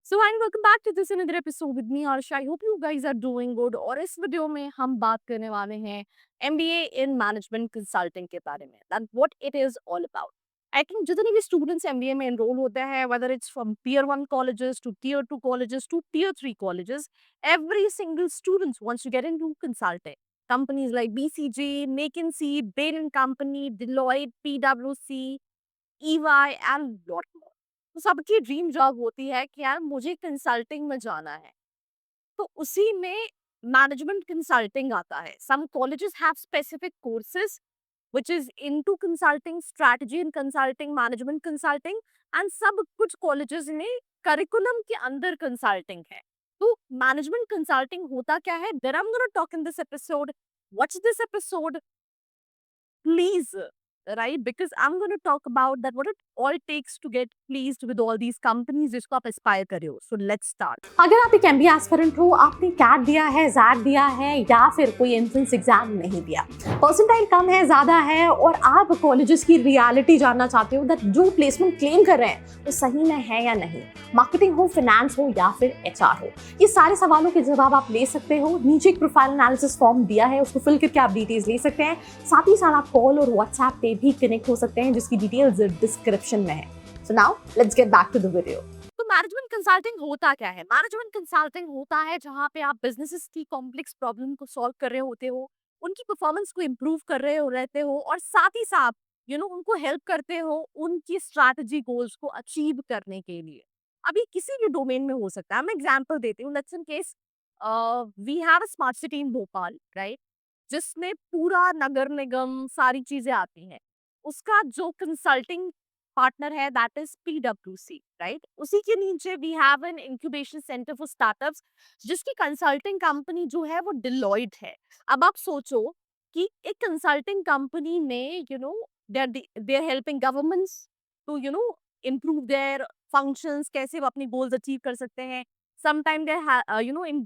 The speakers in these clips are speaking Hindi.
So and welcome back to this another episode with me Arushi. I hope you guys are doing good. और इस वीडियो में हम बात करने वाले हैं एमबीए इन मैनेजमेंट कंसल्टिंग के बारे में, that what it is all about. I think जितने भी स्टूडेंट्स एमबीए में एनरोल होते हैं, whether it's from tier 1 colleges to tier 2 colleges to tier 3 colleges, every single student wants to get into consulting. Companies like BCG, McKinsey, Bain Company, Deloitte, PwC, EY and lot more। तो सबकी ड्रीम जॉब होती है कि यार मुझे कंसल्टिंग में जाना है। तो उसी में मैनेजमेंट कंसल्टिंग आता है। Some colleges have specific courses which is into consulting, strategy in consulting, management consulting, and सब कुछ कॉलेजेस में करिकुलम के अंदर कंसल्टिंग है। तो मैनेजमेंट कंसल्टिंग होता क्या है, there I am gonna talk in this episode. What's this episode please, right? Because I'm going to talk about that what it all takes to get pleased with all these companies जिसको आप aspire कर रहे हो। So let's start। अगर आप एक एमबीए एस्पिरेंट हो, आपने कैट दिया है, जैट दिया है या फिर कोई एंट्रेंस एग्जाम नहीं दिया, परसेंटाइल कम है, ज़्यादा है और आप कॉलेजेस की रियलिटी जानना चाहते हो दैट जो प्लेसमेंट क्लेम कर रहे हैं वो सही में है या नहीं, मार्केटिंग हो, फाइनेंस हो या फिर एचआर हो, ये सारे सवालों के जवाब आप ले सकते हो। नीचे एक प्रोफाइल एनालिसिस फॉर्म दिया है, उसको फिल करके आप डिटेल्स ले सकते हैं। साथ ही साथ आप कॉल और व्हाट्सएप पे भी कनेक्ट हो सकते हैं, जिसकी डिटेल्स डिस्क्रिप्शन में है। So now let's get back to the video. तो मैनेजमेंट कंसल्टिंग होता क्या है? मैनेजमेंट कंसल्टिंग होता है जहाँ पे आप बिजनेसेस की कॉम्प्लेक्स प्रॉब्लम को सॉल्व कर रहे होते हो, उनकी परफॉर्मेंस को इम्प्रूव कर रहे हो रहते हो, और साथ ही साथ उनको हेल्प करते हो उनकी स्ट्रैटेजी गोल्स को अचीव करने के लिए। अभी किसी भी डोमेन में हो सकता है। मैं एग्जांपल देती हूँ। Let's in case we have a smart city in Bhopal, right? जिसमें पूरा नगर निगम सारी चीजें आती हैं। उसका जो कंसल्टिंग पार्टनर है दैट इज पीडब्ल्यूसी, राइट? उसी के नीचे we have an incubation centre for startups, जिसकी कंसल्टिंग कंपनी जो है वो डिलॉयट है। अब आप सोचो कि एक कंसल्टिंग कंपनी में they are helping governments to improve their functions, कैसे वो अपनी goals achieve कर सकते हैं। Sometimes they in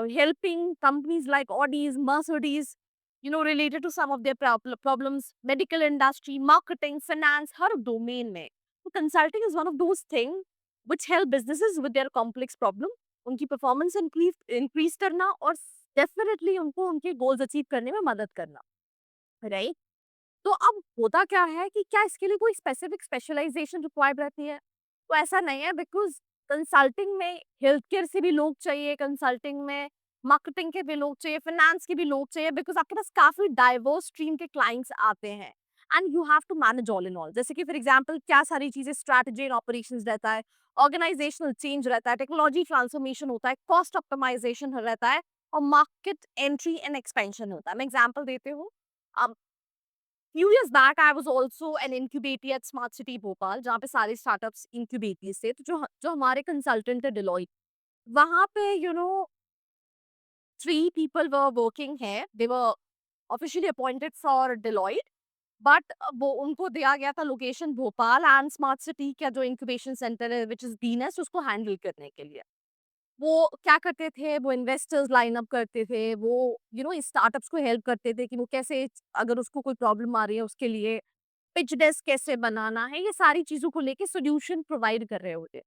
helping companies like Audis, Mercedes, related to some of their problems, medical industry, marketing, finance, her domain में। तो consulting is one of those things which help businesses with their complex problem, उनकी performance increase करना और definitely उनको उनके goals achieve करने में मदद करना, right? तो अब होता क्या है कि क्या इसके लिए कोई स्पेसिफिक स्पेशलाइजेशन रिक्वायर्ड रहती है? तो ऐसा नहीं है, बिकॉज़ कंसल्टिंग में हेल्थ केयर से भी लोग चाहिए, कंसल्टिंग में मार्केटिंग के भी लोग चाहिए, फाइनेंस के भी लोग चाहिए, बिकॉज़ आपके पास काफ़ी डाइवर्स स्ट्रीम के क्लाइंट्स आते हैं and you have to manage all in all. जैसे कि फॉर एग्जांपल क्या सारी चीज़ें, स्ट्रैटेजी एंड ऑपरेशंस रहता है, ऑर्गेनाइजेशनल चेंज रहता है, टेक्नोलॉजी ट्रांसफॉर्मेशन होता है, कॉस्ट ऑप्टिमाइजेशन रहता है और मार्केट एंट्री एंड एक्सपेंशन होता है। मैं एग्जांपल देती हूँ। few years back I was also an incubator at Smart City Bhopal, जहाँ पे सारे स्टार्टअप्स इंक्यूबेटर्स थे। तो जो जो हमारे कंसल्टेंट थे डिलॉयट, वहाँ पे 3 people were working here, they were officially appointed for Deloitte, but वो उनको दिया गया था location Bhopal and smart city का जो इंक्यूबेशन सेंटर है विच इज डीनेस, उसको हैंडल करने के लिए। वो क्या करते थे, वो इन्वेस्टर्स लाइन अप करते थे, वो स्टार्टअप्स को हेल्प करते थे कि वो कैसे, अगर उसको कोई प्रॉब्लम आ रही है उसके लिए पिच डेस्क कैसे बनाना है, ये सारी चीजों को लेके सॉल्यूशन प्रोवाइड कर रहे होते।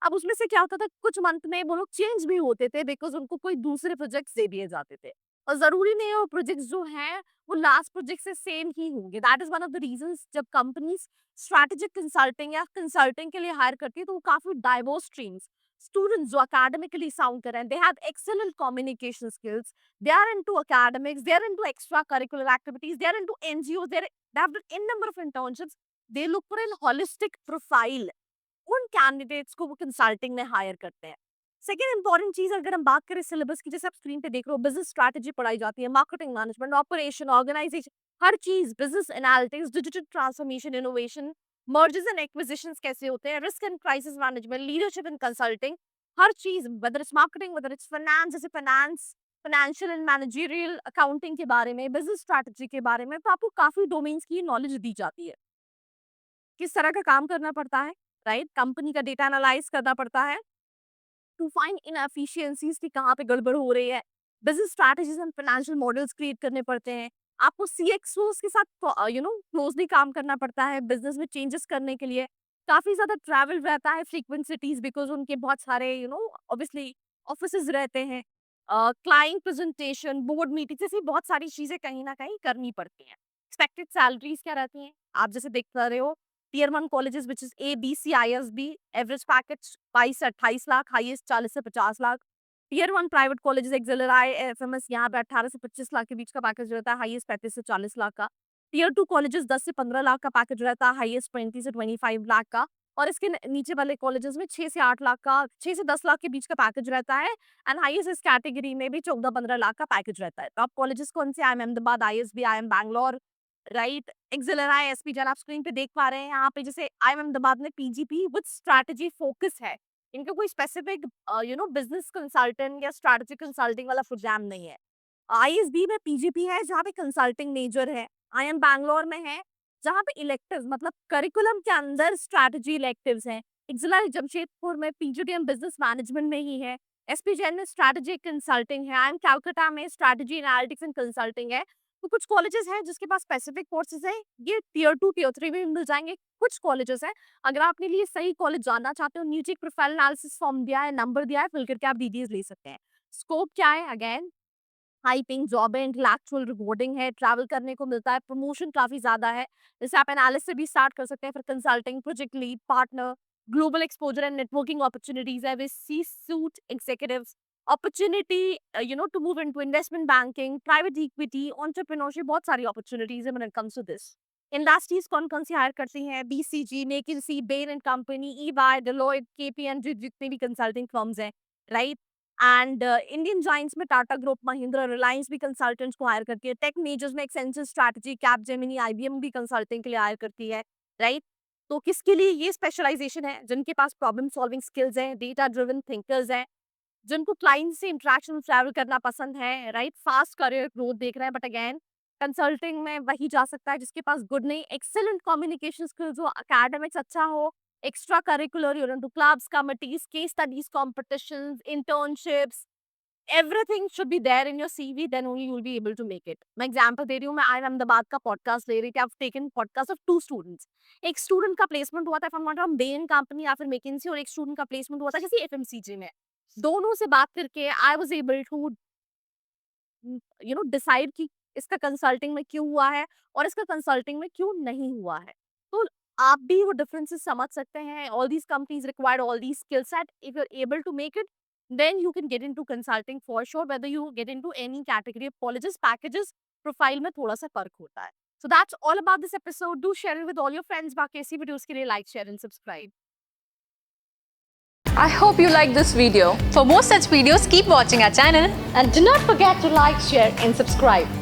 अब उसमें से क्या होता था, कुछ मंथ में वो लोग चेंज भी होते थे बिकॉज उनको कोई दूसरे प्रोजेक्ट्स दे दिए जाते थे। और जरूरी नहीं है वो प्रोजेक्ट्स जो हैं वो लास्ट प्रोजेक्ट से सेम ही होंगे। That is one of the reasons जब कंपनीज स्ट्रैटेजिक कंसल्टिंग या कंसल्टिंग के लिए हायर करती है तो वो काफी डाइवर्स स्ट्रीम्स, स्टूडेंट्स जो एकेडमिकली साउंड कर रहे हैं, they have excellent communication skills, they are into academics, they are into extra curricular activities, they are into NGO, they have done n number of internships, they look for a holistic profile। उन कैंडिडेट्स को वो कंसल्टिंग में हायर करते हैं। सेकंड इंपॉर्टेंट चीज, अगर हम बात करें सिलेबस की, जैसे आप स्क्रीन पे देख रहे हो, बिजनेस स्ट्रैटेजी पढ़ाई जाती है, मार्केटिंग मैनेजमेंट, ऑपरेशन, ऑर्गेनाइजेशन, हर चीज, business analytics, digital transformation, innovation, mergers and acquisitions कैसे होते हैं, risk and crisis management, leadership and consulting, हर चीज, whether it's marketing, whether it's finance, जैसे finance, financial and managerial accounting के बारे में, बिजनेस स्ट्रैटेजी के बारे में, तो आपको काफी डोमेन्स की नॉलेज दी जाती है। किस तरह का काम करना पड़ता है, राइट? कंपनी का डेटा एनालाइज करना पड़ता है टू फाइंड इनएफिशिएंसीज की कहाँ पे गड़बड़ हो रही है। Business strategies and financial models create करने पड़ते हैं। आपको सीएक्सओस के साथ क्लोजली काम करना पड़ता है बिजनेस में चेंजेस करने के लिए। काफ़ी ज़्यादा ट्रैवल रहता है फ्रीक्वेंट सिटीज़ बिकॉज़ उनके बहुत सारे ऑब्वियसली ऑफिसेज़ रहते हैं। क्लाइंट प्रेज़ेंटेशन, बोर्ड मीटिंग्स ऐसी बहुत सारी चीज़ें कहीं न कहीं करनी पड़ती हैं। एक्सपेक्टेड सैलरीज़ क्या रहती हैं? आप जैसे देख पा रहे हो tier 1 colleges which is ABC, ISB, average package 22 से 28 लाख, हाईएस्ट 40 से 50 lakh. Tier 1 private colleges XLRI, FMS यहाँ पे 18 से 25 लाख के बीच का पैकेज रहता है, हाईएस्ट 35 से 40 लाख का। टियर 2 कॉलेजेस 10 से 15 लाख का पैकेज रहता है, हाईएस्ट 20 से 25 लाख का। और इसके नीचे वाले कॉलेजेस में 6 से 8 लाख का, 6 से 10 लाख के बीच का पैकेज रहता है एंड हाईएस्ट इस कैटेगरी में भी 14-15 लाख का पैकेज रहता है। टॉप कॉलेजेस कौन से? IIM Ahmedabad, ISB, IIM Bangalore, right? XLRI, SP Jain आप स्क्रीन पे देख पा रहे हैं यहाँ पे जैसे आईएम अहमदाबाद में पीजीपी विद स्ट्रैटेजी फोकस है। इनका कोई स्पेसिफिक बिजनेस कंसल्टेंट या स्ट्रैटेजी कंसल्टिंग वाला प्रोग्राम नहीं है। आईएसबी में पीजीपी है जहाँ पे कंसल्टिंग मेजर है। आईएम बैंगलोर में है जहाँ पे इलेक्टिव्स मतलब करिकुलम के अंदर स्ट्रैटेजी इलेक्टिव्स हैं। एक्सेलराई जमशेदपुर में पीजीडीएम बिजनेस मैनेजमेंट में ही है। एसपी जैन में स्ट्रैटेजी कंसल्टिंग है। आईएम कैलकाटा में स्ट्रैटेजी एनालिटिक्स एंड कंसल्टिंग है। तो कुछ कॉलेजेस हैं जिसके पास स्पेसिफिक कोर्सेज हैं, ये टियर 2 टियर 3 में भी मिल जाएंगे। कुछ कॉलेजेस हैं, अगर आप अपने लिए सही कॉलेज जानना चाहते हो, नीचे एक प्रोफाइल एनालिसिस फॉर्म दिया है, नंबर दिया है, फिल करके आप डिटेल्स ले सकते हैं। स्कोप क्या है? अगेन हाई पेइंग जॉब है, इंटेलेक्चुअल रिवॉर्डिंग है, ट्रैवल करने को मिलता है, प्रमोशन काफ़ी ज़्यादा है। जैसे आप एनालिस्ट से भी स्टार्ट कर सकते हैं, फिर consulting, project lead, partner, global exposure and networking opportunities है with C-suite executives, opportunity to move into investment banking, private equity, entrepreneurship, बहुत सारी अपॉर्चुनिटीज़ है when it comes to this. Industries कौन-कौन सी हायर करती हैं? BCG, McKinsey, Bain and company, EY, Deloitte, KPMG जितने भी कंसल्टिंग फर्म्स हैं, राइट? एंड इंडियन जाइंट्स में टाटा ग्रुप, महिंद्रा, रिलायंस भी कंसल्टेंट्स को हायर करती है। टेक मेजर्स में एक्सेंचर, स्ट्रैटेजी, कैपजेमिनी, आईबीएम भी कंसल्टिंग के लिए हायर करती है, राइट? तो किसके लिए ये स्पेशलाइजेशन है? जिनके पास प्रॉब्लम सॉल्विंग स्किल्स हैं, डेटा ड्रिवन थिंकर्स हैं, जिनको क्लाइंट से इंटरेक्शन ट्रैवल करना पसंद है, राइट? फास्ट करियर ग्रोथ देख रहे हैं, बट अगेन कंसल्टिंग में वही जा सकता है जिसके पास गुड नहीं एक्सेलेंट कम्युनिकेशन स्किल्स हो, एकेडमिक्स अच्छा हो, extra curricular clubs, committees, case studies, competitions, internships, everything should be there in your CV, then only you will be able to make it. मैं एग्जांपल दे रही हूँ, मैं आई अहमदाबाद का पॉडकास्ट ले रही थी। I've taken podcast of 2 students. एक स्टूडेंट का प्लेसमेंट हुआ था फ्रॉम बेन कंपनी या फिर मैकिन्सी, और एक स्टूडेंट का प्लेसमेंट हुआ था किसी एफएमसीजी में। दोनों से बात करके I was able to decide कि इसका कंसल्टिंग में क्यों हुआ है और इसका कंसल्टिंग में क्यों नहीं हुआ है। तो आप भी वो डिफरेंसेस समझ सकते हैं। All these companies required all these skill set, if you are able to make it then you can get into consulting for sure, whether you get into any category of colleges, packages, profile में थोड़ा सा फर्क होता है। So that's all about this episode. Do share it with all your friends। बाकी ऐसी वीडियोस के लिए like, share and subscribe। I hope you liked this video. For more such videos, keep watching our channel. And do not forget to like, share and subscribe.